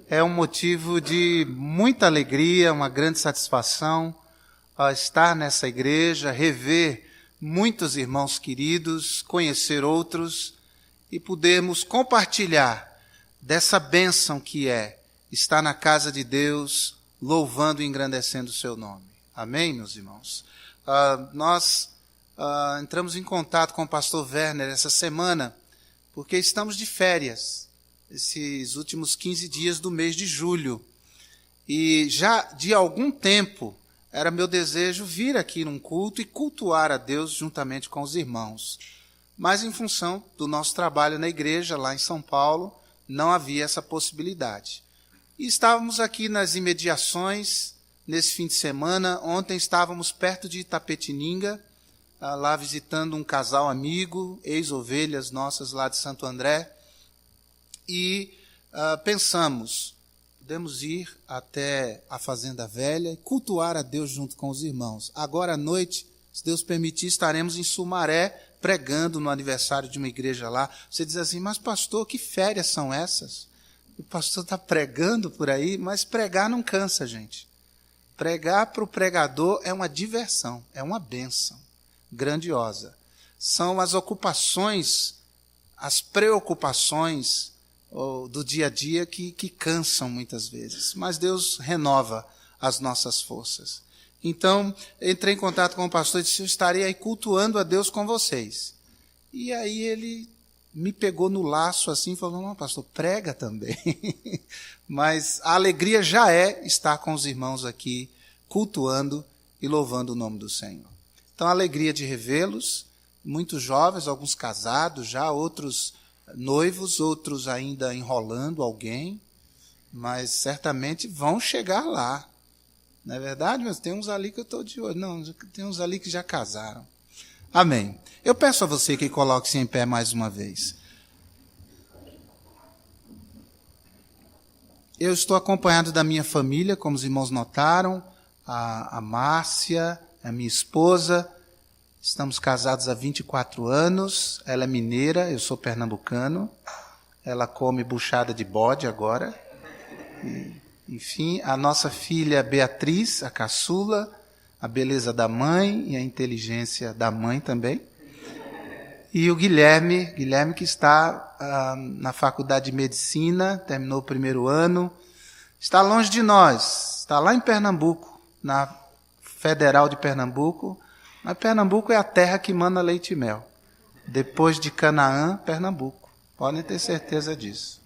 é um motivo de muita alegria, uma grande satisfação estar nessa igreja, rever muitos irmãos queridos, conhecer outros e podermos compartilhar dessa bênção que é estar na casa de Deus, louvando e engrandecendo o seu nome. Amém, meus irmãos? Nós entramos em contato com o pastor Werner essa semana, porque estamos de férias, esses últimos 15 dias do mês de julho. E já de algum tempo era meu desejo vir aqui num culto e cultuar a Deus juntamente com os irmãos. Mas em função do nosso trabalho na igreja, lá em São Paulo, não havia essa possibilidade. E estávamos aqui nas imediações, nesse fim de semana. Ontem estávamos perto de Itapetininga, lá visitando um casal amigo, ex-ovelhas nossas lá de Santo André. E pensamos, podemos ir até a Fazenda Velha e cultuar a Deus junto com os irmãos. Agora à noite, se Deus permitir, estaremos em Sumaré, pregando no aniversário de uma igreja lá. Você diz assim, mas pastor, que férias são essas? O pastor está pregando por aí, mas pregar não cansa, gente. Pregar para o pregador é uma diversão, é uma bênção grandiosa. São as ocupações, as preocupações do dia a dia que cansam muitas vezes. Mas Deus renova as nossas forças. Então, entrei em contato com o pastor e disse, eu estarei aí cultuando a Deus com vocês. E aí ele me pegou no laço assim e falou, não, pastor, prega também. Mas a alegria já é estar com os irmãos aqui, cultuando e louvando o nome do Senhor. Então, a alegria de revê-los, muitos jovens, alguns casados já, outros noivos, outros ainda enrolando alguém, mas certamente vão chegar lá. Não é verdade? Mas tem uns ali que eu estou de olho. Não, tem uns ali que já casaram. Amém. Eu peço a você que coloque-se em pé mais uma vez. Eu estou acompanhado da minha família, como os irmãos notaram, a Márcia, a minha esposa. Estamos casados há 24 anos. Ela é mineira, eu sou pernambucano. Ela come buchada de bode agora. Enfim, a nossa filha Beatriz, a caçula, a beleza da mãe e a inteligência da mãe também. E o Guilherme que está na faculdade de medicina, terminou o primeiro ano, está longe de nós, está lá em Pernambuco, na Federal de Pernambuco. Mas Pernambuco é a terra que mana leite e mel. Depois de Canaã, Pernambuco. Podem ter certeza disso.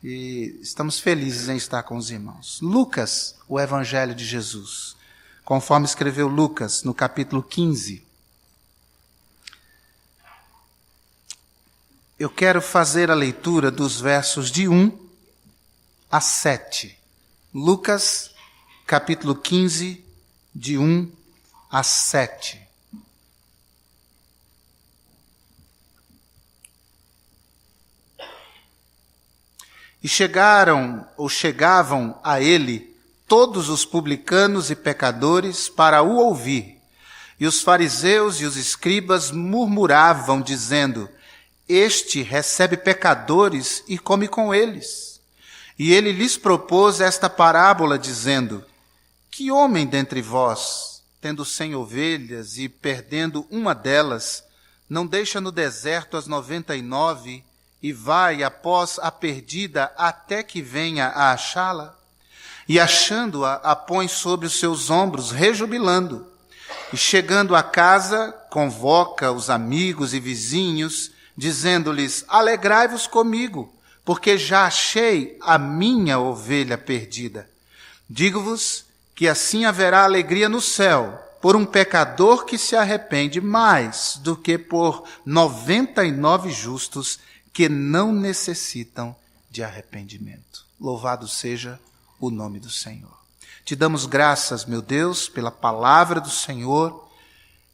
E estamos felizes em estar com os irmãos. Lucas, o Evangelho de Jesus, conforme escreveu Lucas no capítulo 15. Eu quero fazer a leitura dos versos de 1 a 7. Lucas, capítulo 15, de 1 a 7. E chegavam a ele todos os publicanos e pecadores para o ouvir. E os fariseus e os escribas murmuravam, dizendo, este recebe pecadores e come com eles. E ele lhes propôs esta parábola, dizendo, que homem dentre vós, tendo 100 ovelhas e perdendo uma delas, não deixa no deserto as 99 e vai após a perdida até que venha a achá-la? E achando-a, a põe sobre os seus ombros, rejubilando. E chegando a casa, convoca os amigos e vizinhos, dizendo-lhes, alegrai-vos comigo, porque já achei a minha ovelha perdida. Digo-vos que assim haverá alegria no céu, por um pecador que se arrepende mais do que por 99 justos que não necessitam de arrependimento. Louvado seja o nome do Senhor. Te damos graças, meu Deus, pela palavra do Senhor,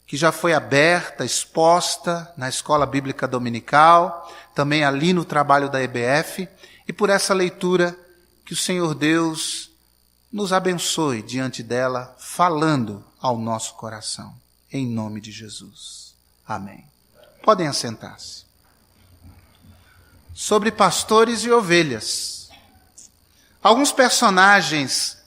que já foi aberta, exposta na Escola Bíblica Dominical, também ali no trabalho da EBF, e por essa leitura que o Senhor Deus nos abençoe diante dela, falando ao nosso coração, em nome de Jesus. Amém. Podem assentar-se. Sobre pastores e ovelhas. Alguns personagens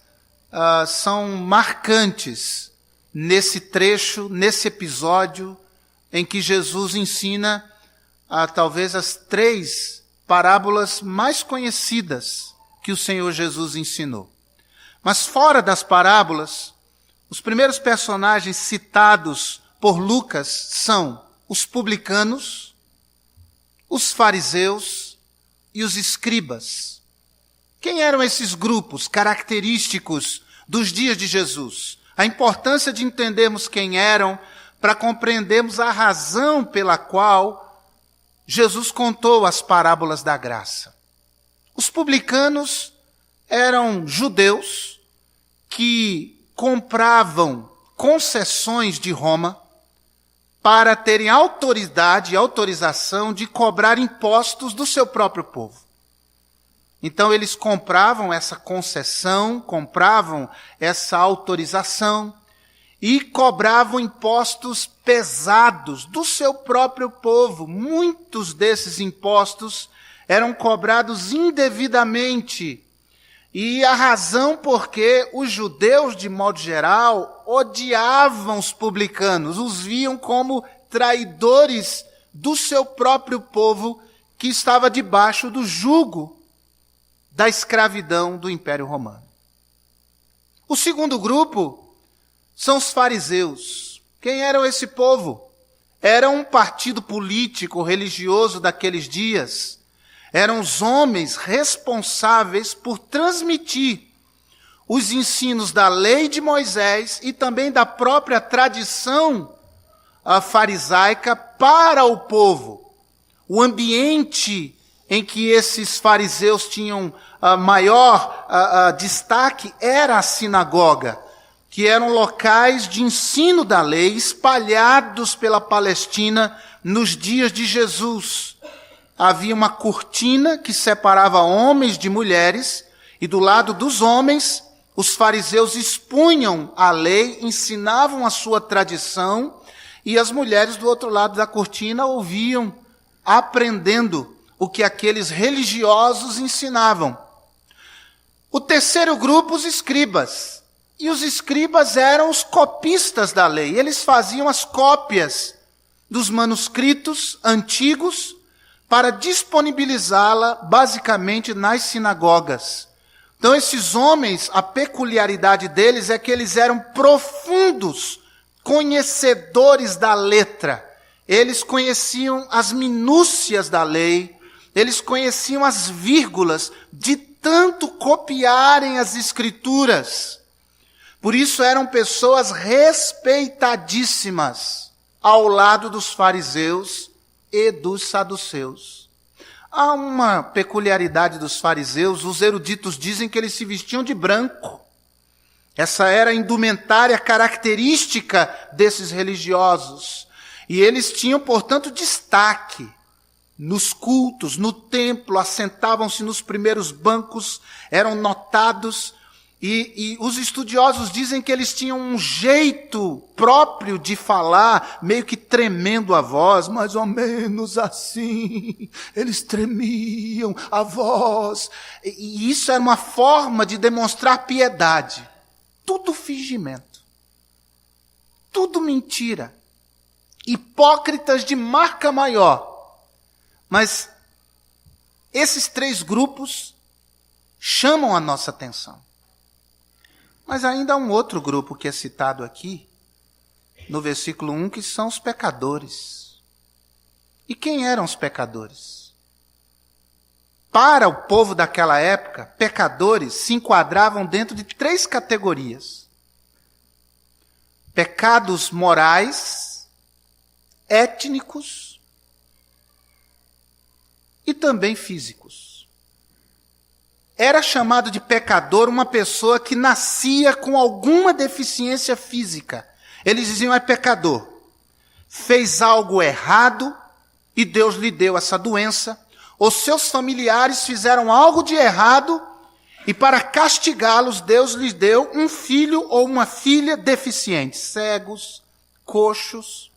são marcantes nesse trecho, nesse episódio em que Jesus ensina talvez as 3 parábolas mais conhecidas que o Senhor Jesus ensinou. Mas fora das parábolas, os primeiros personagens citados por Lucas são os publicanos, os fariseus e os escribas. Quem eram esses grupos característicos dos dias de Jesus? A importância de entendermos quem eram para compreendermos a razão pela qual Jesus contou as parábolas da graça. Os publicanos eram judeus que compravam concessões de Roma para terem autoridade e autorização de cobrar impostos do seu próprio povo. Então eles compravam essa concessão, compravam essa autorização e cobravam impostos pesados do seu próprio povo. Muitos desses impostos eram cobrados indevidamente. E a razão porque os judeus, de modo geral, odiavam os publicanos, os viam como traidores do seu próprio povo que estava debaixo do jugo da escravidão do Império Romano. O segundo grupo são os fariseus. Quem eram esse povo? Era um partido político, religioso daqueles dias. Eram os homens responsáveis por transmitir os ensinos da lei de Moisés e também da própria tradição farisaica para o povo. O ambiente em que esses fariseus tinham maior destaque era a sinagoga, que eram locais de ensino da lei espalhados pela Palestina nos dias de Jesus. Havia uma cortina que separava homens de mulheres, e do lado dos homens, os fariseus expunham a lei, ensinavam a sua tradição, e as mulheres do outro lado da cortina ouviam, aprendendo o que aqueles religiosos ensinavam. O terceiro grupo, os escribas. E os escribas eram os copistas da lei. Eles faziam as cópias dos manuscritos antigos para disponibilizá-la basicamente nas sinagogas. Então esses homens, a peculiaridade deles é que eles eram profundos conhecedores da letra. Eles conheciam as minúcias da lei, eles conheciam as vírgulas de tanto copiarem as escrituras. Por isso eram pessoas respeitadíssimas ao lado dos fariseus e dos saduceus. Há uma peculiaridade dos fariseus, os eruditos dizem que eles se vestiam de branco. Essa era a indumentária característica desses religiosos. E eles tinham, portanto, destaque nos cultos, no templo, assentavam-se nos primeiros bancos, eram notados. E os estudiosos dizem que eles tinham um jeito próprio de falar, meio que tremendo a voz, mais ou menos assim. Eles tremiam a voz. E isso era uma forma de demonstrar piedade. Tudo fingimento. Tudo mentira. Hipócritas de marca maior. Mas esses 3 grupos chamam a nossa atenção. Mas ainda há um outro grupo que é citado aqui, no versículo 1, que são os pecadores. E quem eram os pecadores? Para o povo daquela época, pecadores se enquadravam dentro de 3 categorias. Pecados morais, étnicos e também físicos. Era chamado de pecador uma pessoa que nascia com alguma deficiência física. Eles diziam, é pecador. Fez algo errado e Deus lhe deu essa doença. Os seus familiares fizeram algo de errado e para castigá-los, Deus lhes deu um filho ou uma filha deficientes, cegos, coxos,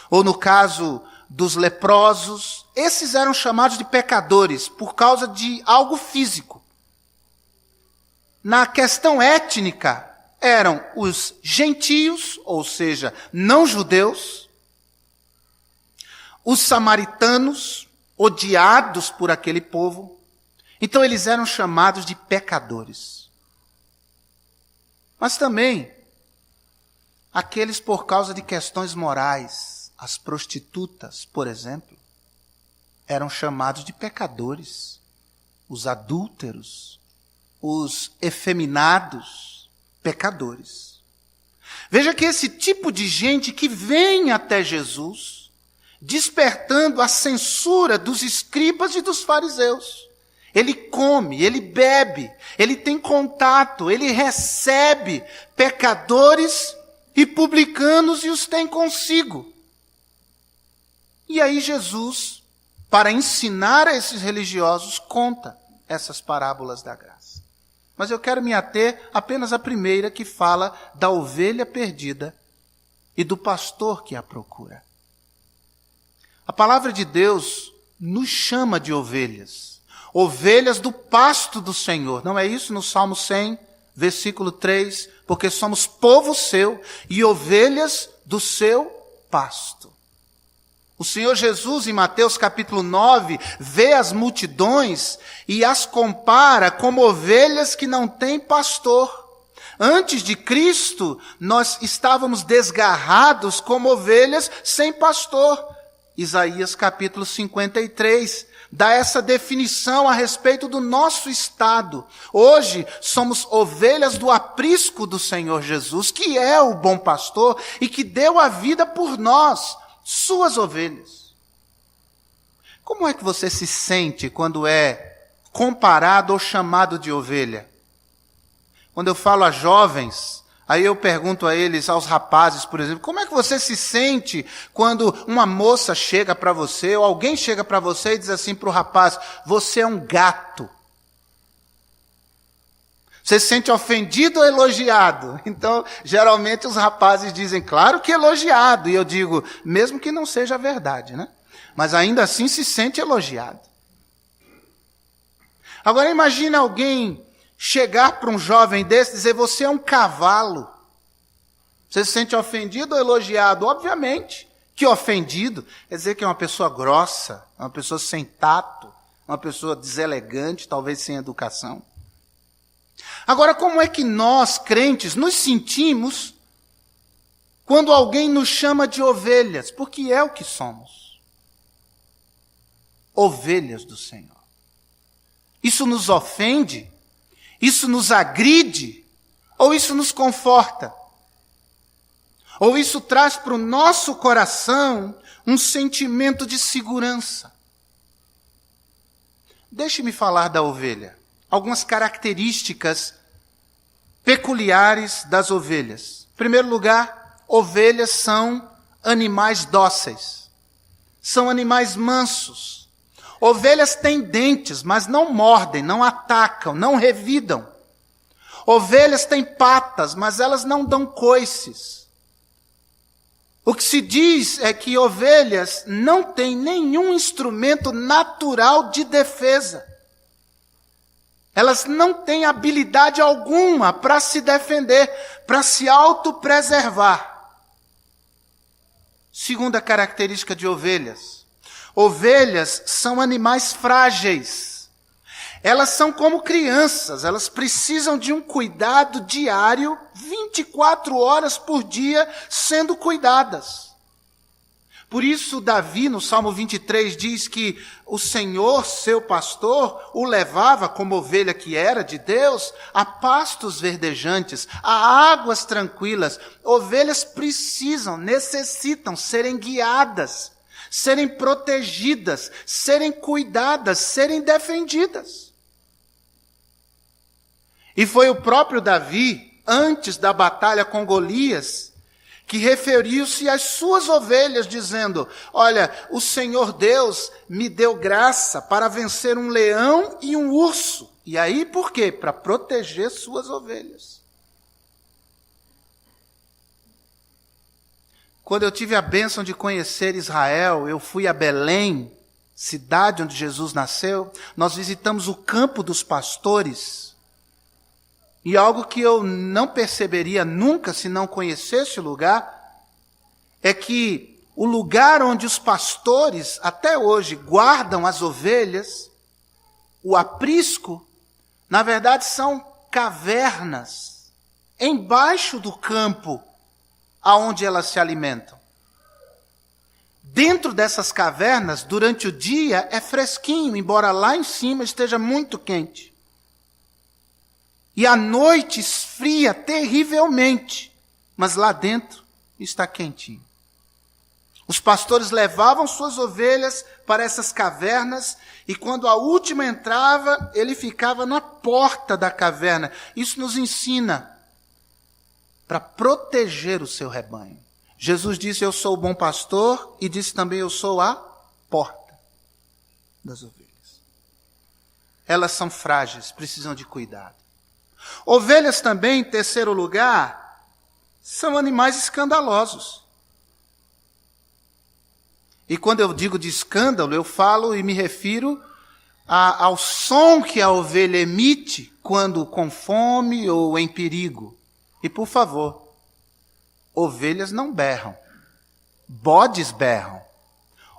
ou no caso dos leprosos. Esses eram chamados de pecadores por causa de algo físico. na questão étnica, eram os gentios, ou seja, não judeus, os samaritanos, odiados por aquele povo. Então eles eram chamados de pecadores. Mas também aqueles por causa de questões morais, as prostitutas, por exemplo, eram chamados de pecadores. Os adúlteros, os efeminados, pecadores. Veja que esse tipo de gente que vem até Jesus, despertando a censura dos escribas e dos fariseus. Ele come, ele bebe, ele tem contato, ele recebe pecadores e publicanos e os tem consigo. E aí Jesus, para ensinar a esses religiosos, conta essas parábolas da graça. Mas eu quero me ater apenas à primeira, que fala da ovelha perdida e do pastor que a procura. A palavra de Deus nos chama de ovelhas, ovelhas do pasto do Senhor. Não é isso no Salmo 100, versículo 3? Porque somos povo seu e ovelhas do seu pasto. O Senhor Jesus, em Mateus capítulo 9, vê as multidões e as compara como ovelhas que não têm pastor. Antes de Cristo, nós estávamos desgarrados como ovelhas sem pastor. Isaías capítulo 53 dá essa definição a respeito do nosso estado. Hoje somos ovelhas do aprisco do Senhor Jesus, que é o bom pastor e que deu a vida por nós, suas ovelhas. Como é que você se sente quando é comparado ou chamado de ovelha? Quando eu falo a jovens, aí eu pergunto a eles, aos rapazes, por exemplo, como é que você se sente quando uma moça chega para você, ou alguém chega para você e diz assim para o rapaz, você é um gato? Você se sente ofendido ou elogiado? Então, geralmente os rapazes dizem, claro que elogiado. E eu digo, mesmo que não seja verdade, né? Mas ainda assim se sente elogiado. Agora imagine alguém chegar para um jovem desse e dizer, você é um cavalo. Você se sente ofendido ou elogiado? Obviamente que ofendido. Quer dizer que é uma pessoa grossa, uma pessoa sem tato, uma pessoa deselegante, talvez sem educação. Agora, como é que nós, crentes, nos sentimos quando alguém nos chama de ovelhas? Porque é o que somos. Ovelhas do Senhor. Isso nos ofende? Isso nos agride? Ou isso nos conforta? Ou isso traz para o nosso coração um sentimento de segurança? Deixe-me falar da ovelha. Algumas características peculiares das ovelhas. Em primeiro lugar, ovelhas são animais dóceis. São animais mansos. Ovelhas têm dentes, mas não mordem, não atacam, não revidam. Ovelhas têm patas, mas elas não dão coices. O que se diz é que ovelhas não têm nenhum instrumento natural de defesa. Elas não têm habilidade alguma para se defender, para se autopreservar. Segunda característica de ovelhas. Ovelhas são animais frágeis. Elas são como crianças, elas precisam de um cuidado diário, 24 horas por dia, sendo cuidadas. Por isso, Davi, no Salmo 23, diz que o Senhor, seu pastor, o levava, como ovelha que era de Deus, a pastos verdejantes, a águas tranquilas. Ovelhas precisam, necessitam serem guiadas, serem protegidas, serem cuidadas, serem defendidas. E foi o próprio Davi, antes da batalha com Golias, que referiu-se às suas ovelhas, dizendo, olha, o Senhor Deus me deu graça para vencer um leão e um urso. E aí por quê? Para proteger suas ovelhas. Quando eu tive a bênção de conhecer Israel, eu fui a Belém, cidade onde Jesus nasceu, nós visitamos o campo dos pastores. E algo que eu não perceberia nunca se não conhecesse o lugar, é que o lugar onde os pastores até hoje guardam as ovelhas, o aprisco, na verdade são cavernas embaixo do campo aonde elas se alimentam. Dentro dessas cavernas, durante o dia, é fresquinho, embora lá em cima esteja muito quente. E à noite esfria terrivelmente, mas lá dentro está quentinho. Os pastores levavam suas ovelhas para essas cavernas, e quando a última entrava, ele ficava na porta da caverna. Isso nos ensina para proteger o seu rebanho. Jesus disse, eu sou o bom pastor, e disse também, eu sou a porta das ovelhas. Elas são frágeis, precisam de cuidado. Ovelhas também, em terceiro lugar, são animais escandalosos. E quando eu digo de escândalo, eu falo e me refiro ao som que a ovelha emite quando com fome ou em perigo. E por favor, ovelhas não berram, bodes berram,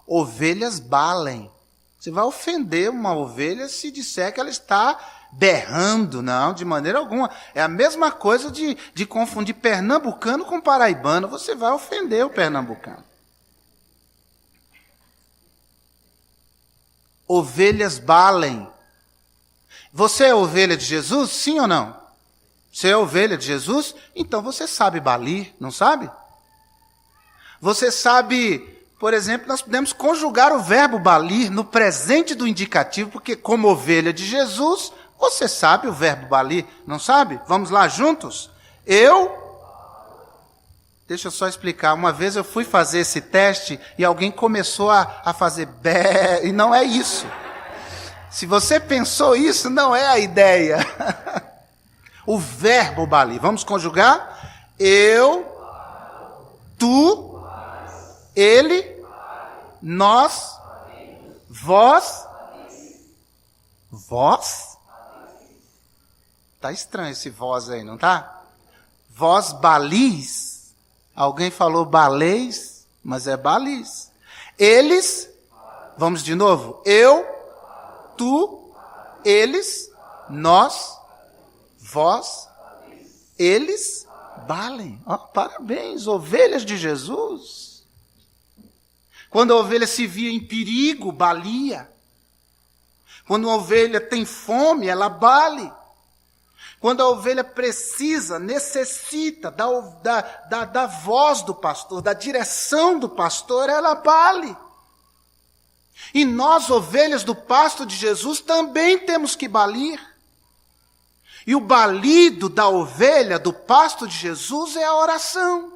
ovelhas balem. Você vai ofender uma ovelha se disser que ela está berrando, não, de maneira alguma. É a mesma coisa de confundir pernambucano com paraibano, você vai ofender o pernambucano. Ovelhas balem. Você é ovelha de Jesus, sim ou não? Você é ovelha de Jesus? Então você sabe balir, não sabe? Você sabe, por exemplo, nós podemos conjugar o verbo balir no presente do indicativo, porque como ovelha de Jesus, você sabe o verbo balir, não sabe? Vamos lá juntos? Deixa eu só explicar. Uma vez eu fui fazer esse teste e alguém começou a fazer bé, e não é isso. Se você pensou isso, não é a ideia. O verbo balir. Vamos conjugar? Eu, tu, ele, nós, vós. Vós? Tá estranho esse vós aí, não tá? Vós balis. Alguém falou baleis, mas é balis. Eles, vamos de novo. Eu, tu, eles, nós, vós, eles balem. Oh, parabéns, ovelhas de Jesus. Quando a ovelha se via em perigo, balia. Quando uma ovelha tem fome, ela bale. Quando a ovelha precisa, necessita da voz do pastor, da direção do pastor, ela bale. E nós, ovelhas do pasto de Jesus, também temos que balir. E o balido da ovelha do pasto de Jesus é a oração.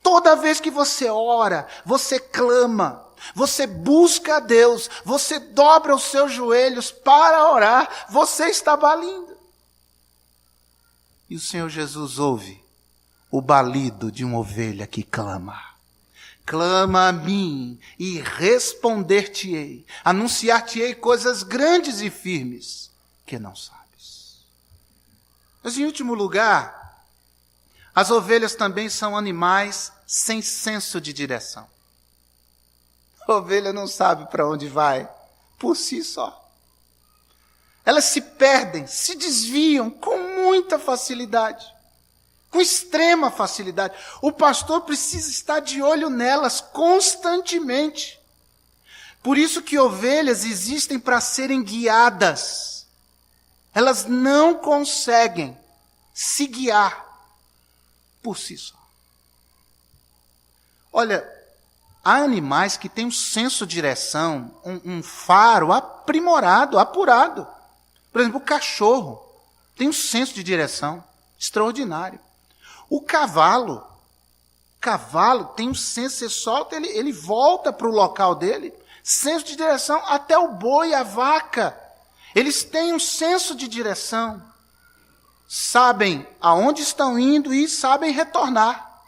Toda vez que você ora, você clama, você busca a Deus, você dobra os seus joelhos para orar, você está balindo. E o Senhor Jesus ouve o balido de uma ovelha que clama. Clama a mim e responder-te-ei. Anunciar-te-ei coisas grandes e firmes que não sabes. Mas em último lugar, as ovelhas também são animais sem senso de direção. A ovelha não sabe para onde vai por si só. Elas se perdem, se desviam com muita facilidade, com extrema facilidade. O pastor precisa estar de olho nelas constantemente. Por isso que ovelhas existem para serem guiadas. Elas não conseguem se guiar por si só. Olha, há animais que têm um senso de direção, um faro aprimorado, apurado. Por exemplo, o cachorro tem um senso de direção extraordinário. O cavalo tem um senso, você solta, ele volta para o local dele, senso de direção. Até o boi, a vaca, eles têm um senso de direção. Sabem aonde estão indo e sabem retornar.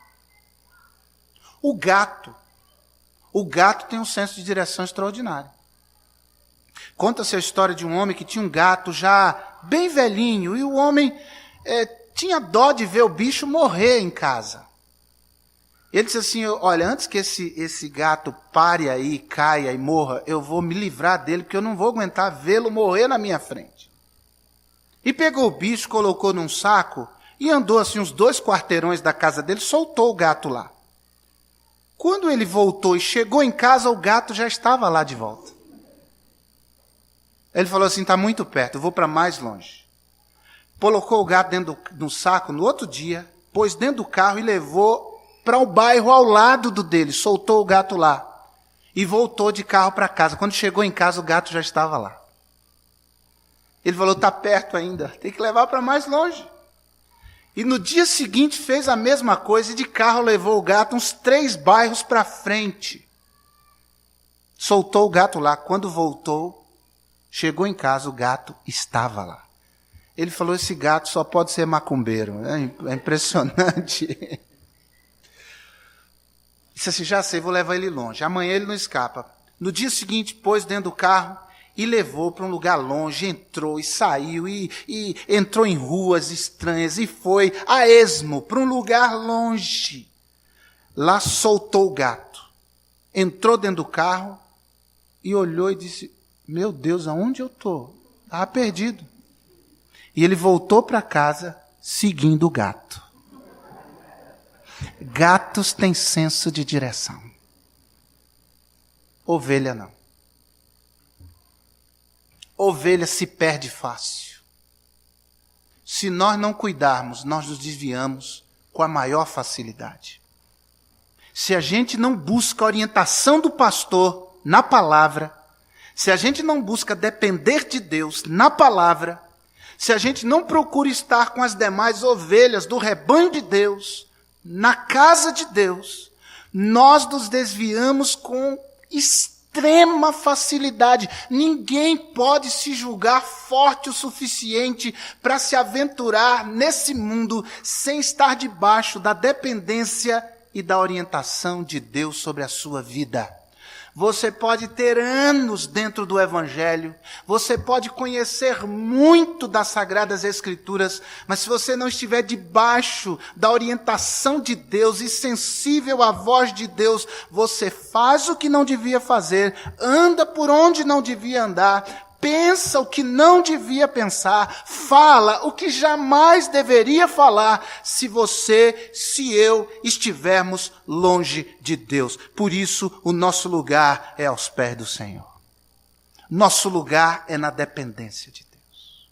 O gato tem um senso de direção extraordinário. Conta-se a história de um homem que tinha um gato já bem velhinho, e o homem tinha dó de ver o bicho morrer em casa. Ele disse assim, olha, antes que esse gato pare aí, caia e morra, eu vou me livrar dele, porque eu não vou aguentar vê-lo morrer na minha frente. E pegou o bicho, colocou num saco e andou assim uns 2 quarteirões da casa dele, soltou o gato lá. Quando ele voltou e chegou em casa, o gato já estava lá de volta. Ele falou assim, está muito perto, eu vou para mais longe. Colocou o gato dentro do saco no outro dia, pôs dentro do carro e levou para o bairro ao lado do dele, soltou o gato lá e voltou de carro para casa. Quando chegou em casa, o gato já estava lá. Ele falou, está perto ainda, tem que levar para mais longe. E no dia seguinte fez a mesma coisa e de carro levou o gato uns 3 bairros para frente. Soltou o gato lá. Quando voltou, chegou em casa, o gato estava lá. Ele falou, esse gato só pode ser macumbeiro. É impressionante. Disse assim, já sei, vou levar ele longe. Amanhã ele não escapa. No dia seguinte, pôs dentro do carro e levou para um lugar longe, entrou e saiu, e entrou em ruas estranhas, e foi a esmo, para um lugar longe. Lá soltou o gato. Entrou dentro do carro e olhou e disse, meu Deus, aonde eu estou? Estava perdido. E ele voltou para casa seguindo o gato. Gatos têm senso de direção. Ovelha não. Ovelha se perde fácil. Se nós não cuidarmos, nós nos desviamos com a maior facilidade. Se a gente não busca a orientação do pastor na palavra, se a gente não busca depender de Deus na palavra, se a gente não procura estar com as demais ovelhas do rebanho de Deus, na casa de Deus, nós nos desviamos com extrema facilidade. Ninguém pode se julgar forte o suficiente para se aventurar nesse mundo sem estar debaixo da dependência e da orientação de Deus sobre a sua vida. Você pode ter anos dentro do Evangelho, você pode conhecer muito das Sagradas Escrituras, mas se você não estiver debaixo da orientação de Deus e sensível à voz de Deus, você faz o que não devia fazer, anda por onde não devia andar, pensa o que não devia pensar, fala o que jamais deveria falar, se eu estivermos longe de Deus. Por isso, o nosso lugar é aos pés do Senhor. Nosso lugar é na dependência de Deus.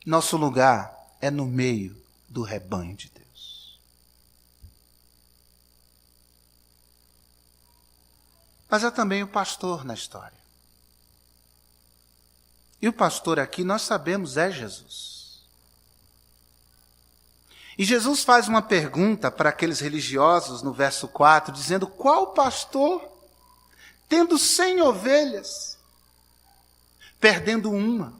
Nosso lugar é no meio do rebanho de Deus. Mas há também o pastor na história. E o pastor aqui, nós sabemos, é Jesus. E Jesus faz uma pergunta para aqueles religiosos no verso 4, dizendo, qual pastor, tendo 100 ovelhas, perdendo uma,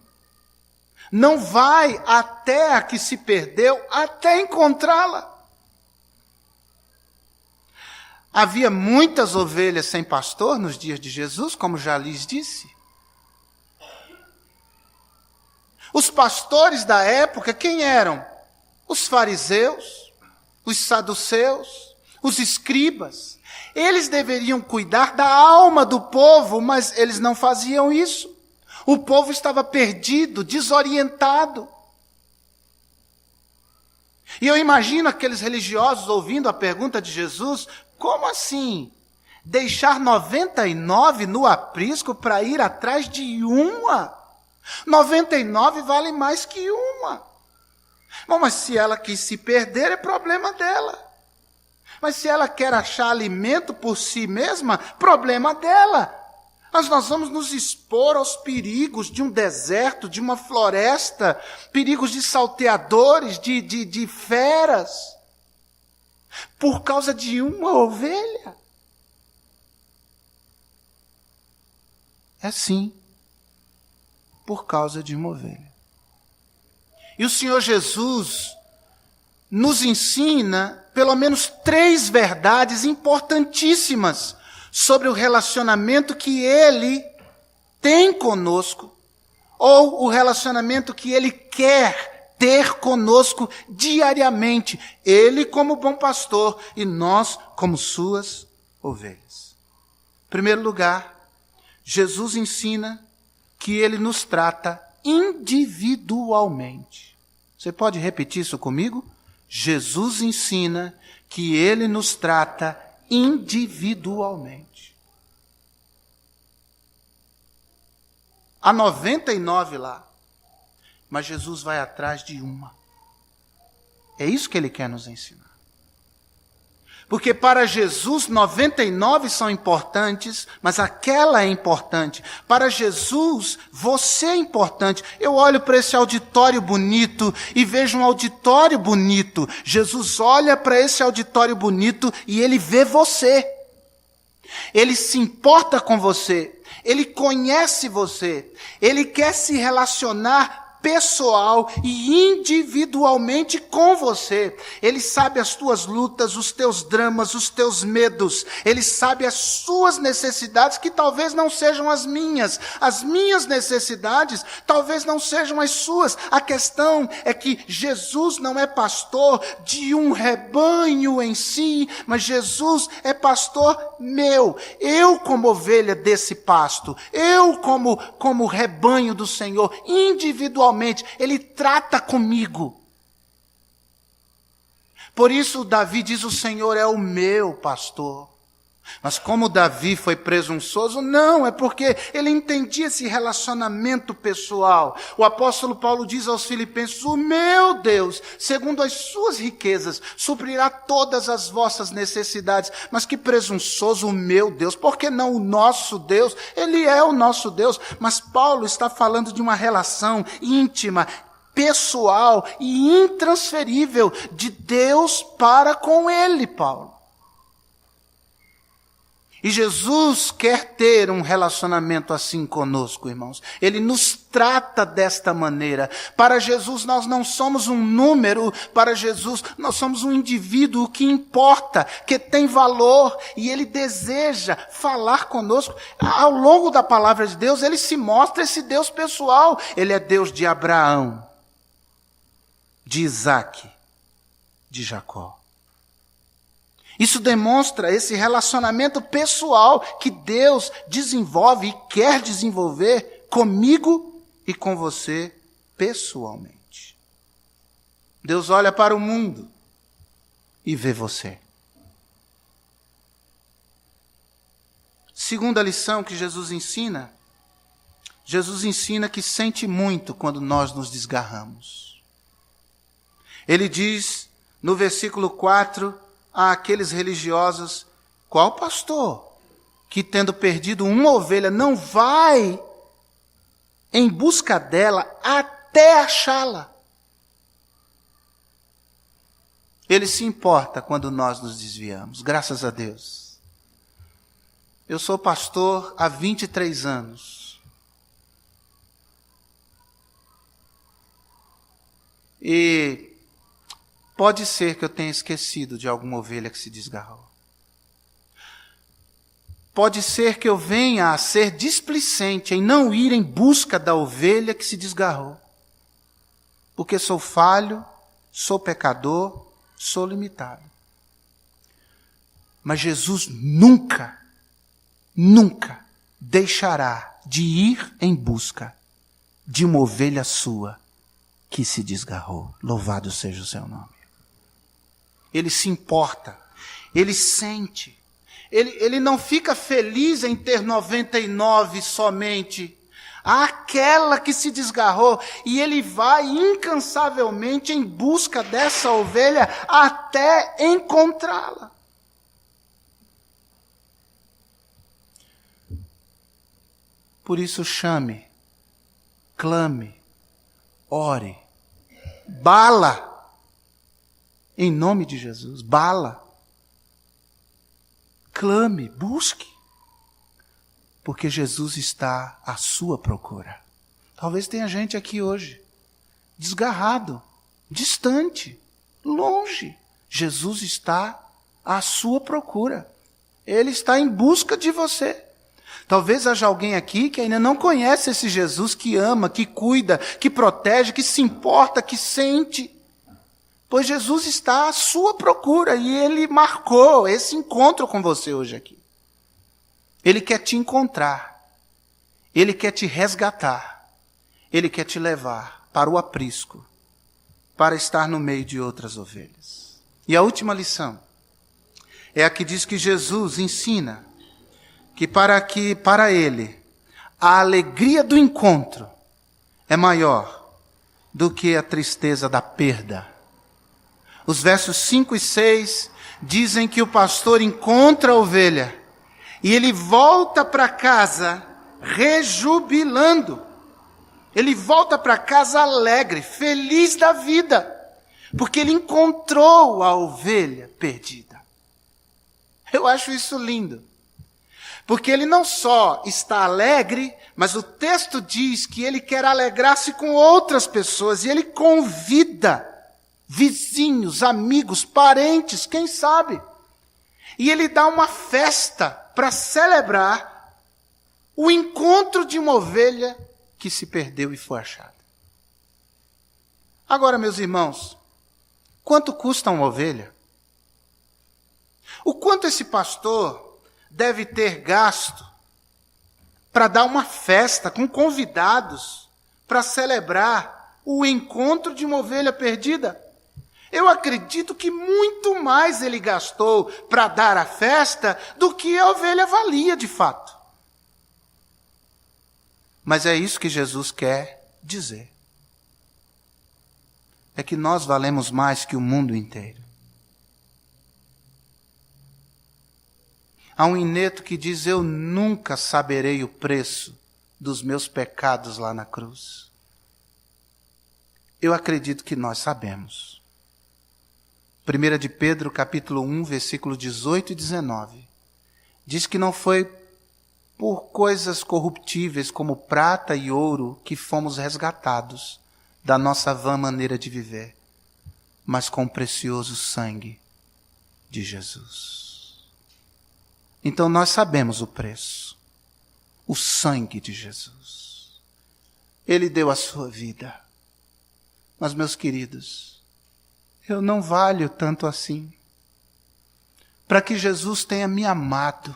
não vai até a que se perdeu, até encontrá-la? Havia muitas ovelhas sem pastor nos dias de Jesus, como já lhes disse. Os pastores da época, quem eram? Os fariseus, os saduceus, os escribas. Eles deveriam cuidar da alma do povo, mas eles não faziam isso. O povo estava perdido, desorientado. E eu imagino aqueles religiosos ouvindo a pergunta de Jesus, como assim? Deixar 99 no aprisco para ir atrás de uma? 99 vale mais que uma. Bom, mas se ela quis se perder, é problema dela. Mas se ela quer achar alimento por si mesma, problema dela. Mas nós vamos nos expor aos perigos de um deserto, de uma floresta, perigos de salteadores, de feras, por causa de uma ovelha. É sim. Por causa de uma ovelha. E o Senhor Jesus nos ensina pelo menos 3 verdades importantíssimas sobre o relacionamento que Ele tem conosco, ou o relacionamento que Ele quer ter conosco diariamente, Ele como bom pastor e nós como suas ovelhas. Em primeiro lugar, Jesus ensina que Ele nos trata individualmente. Você pode repetir isso comigo? Jesus ensina que Ele nos trata individualmente. Há 99 lá, mas Jesus vai atrás de uma. É isso que Ele quer nos ensinar. Porque para Jesus 99 são importantes, mas aquela é importante. Para Jesus, você é importante. Eu olho para esse auditório bonito e vejo um auditório bonito. Jesus olha para esse auditório bonito e Ele vê você. Ele se importa com você. Ele conhece você. Ele quer se relacionar pessoal e individualmente com você. Ele sabe as tuas lutas, os teus dramas, os teus medos. Ele sabe as suas necessidades que talvez não sejam as minhas. As minhas necessidades talvez não sejam as suas. A questão é que Jesus não é pastor de um rebanho em si, mas Jesus é pastor meu. Eu como ovelha desse pasto, eu como rebanho do Senhor, individualmente, Ele trata comigo. Por isso Davi diz, o Senhor é o meu pastor. Mas como Davi foi presunçoso, não, é porque ele entendia esse relacionamento pessoal. O apóstolo Paulo diz aos Filipenses, o meu Deus, segundo as suas riquezas, suprirá todas as vossas necessidades. Mas que presunçoso o meu Deus, por que não o nosso Deus? Ele é o nosso Deus, mas Paulo está falando de uma relação íntima, pessoal e intransferível de Deus para com ele, Paulo. E Jesus quer ter um relacionamento assim conosco, irmãos. Ele nos trata desta maneira. Para Jesus nós não somos um número, para Jesus nós somos um indivíduo que importa, que tem valor, e Ele deseja falar conosco. Ao longo da palavra de Deus, Ele se mostra esse Deus pessoal. Ele é Deus de Abraão, de Isaque, de Jacó. Isso demonstra esse relacionamento pessoal que Deus desenvolve e quer desenvolver comigo e com você pessoalmente. Deus olha para o mundo e vê você. Segunda lição que Jesus ensina que sente muito quando nós nos desgarramos. Ele diz no versículo 4, àqueles religiosos, qual pastor que tendo perdido uma ovelha não vai em busca dela até achá-la? Ele se importa quando nós nos desviamos, graças a Deus. Eu sou pastor há 23 anos. E pode ser que eu tenha esquecido de alguma ovelha que se desgarrou. Pode ser que eu venha a ser displicente em não ir em busca da ovelha que se desgarrou. Porque sou falho, sou pecador, sou limitado. Mas Jesus nunca deixará de ir em busca de uma ovelha sua que se desgarrou. Louvado seja o seu nome. Ele se importa, ele sente, ele não fica feliz em ter 99 somente. Há aquela que se desgarrou e ele vai incansavelmente em busca dessa ovelha até encontrá-la. Por isso chame, clame, ore, bala. Em nome de Jesus, bala. Clame, busque. Porque Jesus está à sua procura. Talvez tenha gente aqui hoje, desgarrado, distante, longe. Jesus está à sua procura. Ele está em busca de você. Talvez haja alguém aqui que ainda não conhece esse Jesus que ama, que cuida, que protege, que se importa, que sente. Pois Jesus está à sua procura e Ele marcou esse encontro com você hoje aqui. Ele quer te encontrar, Ele quer te resgatar, Ele quer te levar para o aprisco, para estar no meio de outras ovelhas. E a última lição é a que diz que Jesus ensina que para Ele a alegria do encontro é maior do que a tristeza da perda. Os versos 5 e 6 dizem que o pastor encontra a ovelha e ele volta para casa rejubilando. Ele volta para casa alegre, feliz da vida, porque ele encontrou a ovelha perdida. Eu acho isso lindo, porque ele não só está alegre, mas o texto diz que ele quer alegrar-se com outras pessoas e ele convida vizinhos, amigos, parentes, quem sabe. E ele dá uma festa para celebrar o encontro de uma ovelha que se perdeu e foi achada. Agora, meus irmãos, quanto custa uma ovelha? O quanto esse pastor deve ter gasto para dar uma festa com convidados para celebrar o encontro de uma ovelha perdida? Eu acredito que muito mais ele gastou para dar a festa do que a ovelha valia de fato. Mas é isso que Jesus quer dizer. É que nós valemos mais que o mundo inteiro. Há um hineto que diz: eu nunca saberei o preço dos meus pecados lá na cruz. Eu acredito que nós sabemos. 1 de Pedro, capítulo 1, versículo 18 e 19, diz que não foi por coisas corruptíveis como prata e ouro que fomos resgatados da nossa vã maneira de viver, mas com o precioso sangue de Jesus. Então nós sabemos o preço, o sangue de Jesus. Ele deu a sua vida. Mas, meus queridos, eu não valho tanto assim. Para que Jesus tenha me amado,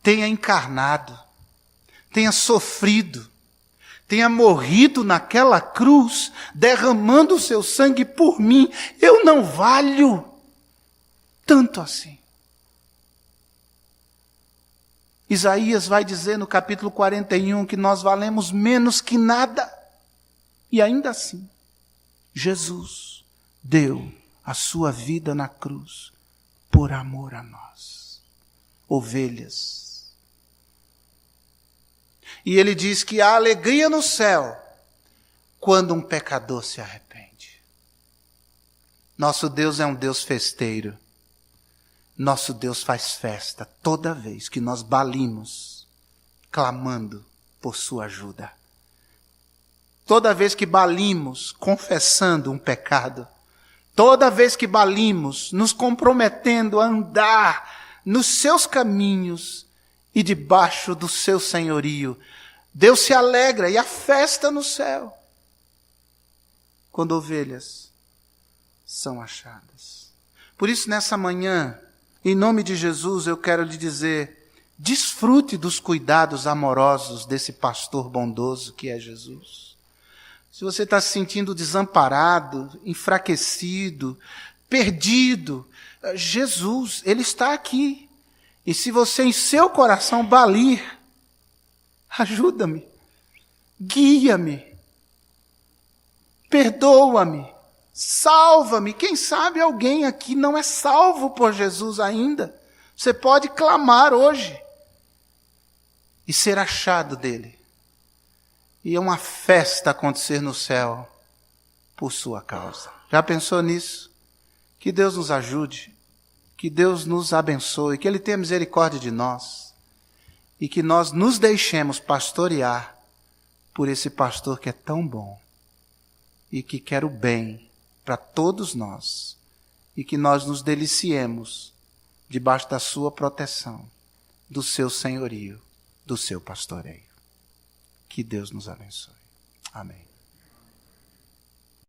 tenha encarnado, tenha sofrido, tenha morrido naquela cruz, derramando o seu sangue por mim, eu não valho tanto assim. Isaías vai dizer no capítulo 41 que nós valemos menos que nada. E ainda assim, Jesus deu a sua vida na cruz por amor a nós, ovelhas. E ele diz que há alegria no céu quando um pecador se arrepende. Nosso Deus é um Deus festeiro. Nosso Deus faz festa toda vez que nós balimos, clamando por sua ajuda. Toda vez que balimos, confessando um pecado. Toda vez que balimos, nos comprometendo a andar nos seus caminhos e debaixo do seu senhorio, Deus se alegra e há festa no céu quando ovelhas são achadas. Por isso, nessa manhã, em nome de Jesus, eu quero lhe dizer: desfrute dos cuidados amorosos desse pastor bondoso que é Jesus. Se você está se sentindo desamparado, enfraquecido, perdido, Jesus, Ele está aqui. E se você em seu coração balir, ajuda-me, guia-me, perdoa-me, salva-me. Quem sabe alguém aqui não é salvo por Jesus ainda. Você pode clamar hoje e ser achado dele. E é uma festa acontecer no céu por sua causa. Já pensou nisso? Que Deus nos ajude, que Deus nos abençoe, que Ele tenha misericórdia de nós e que nós nos deixemos pastorear por esse pastor que é tão bom e que quer o bem para todos nós e que nós nos deliciemos debaixo da sua proteção, do seu senhorio, do seu pastoreio. Que Deus nos abençoe. Amém.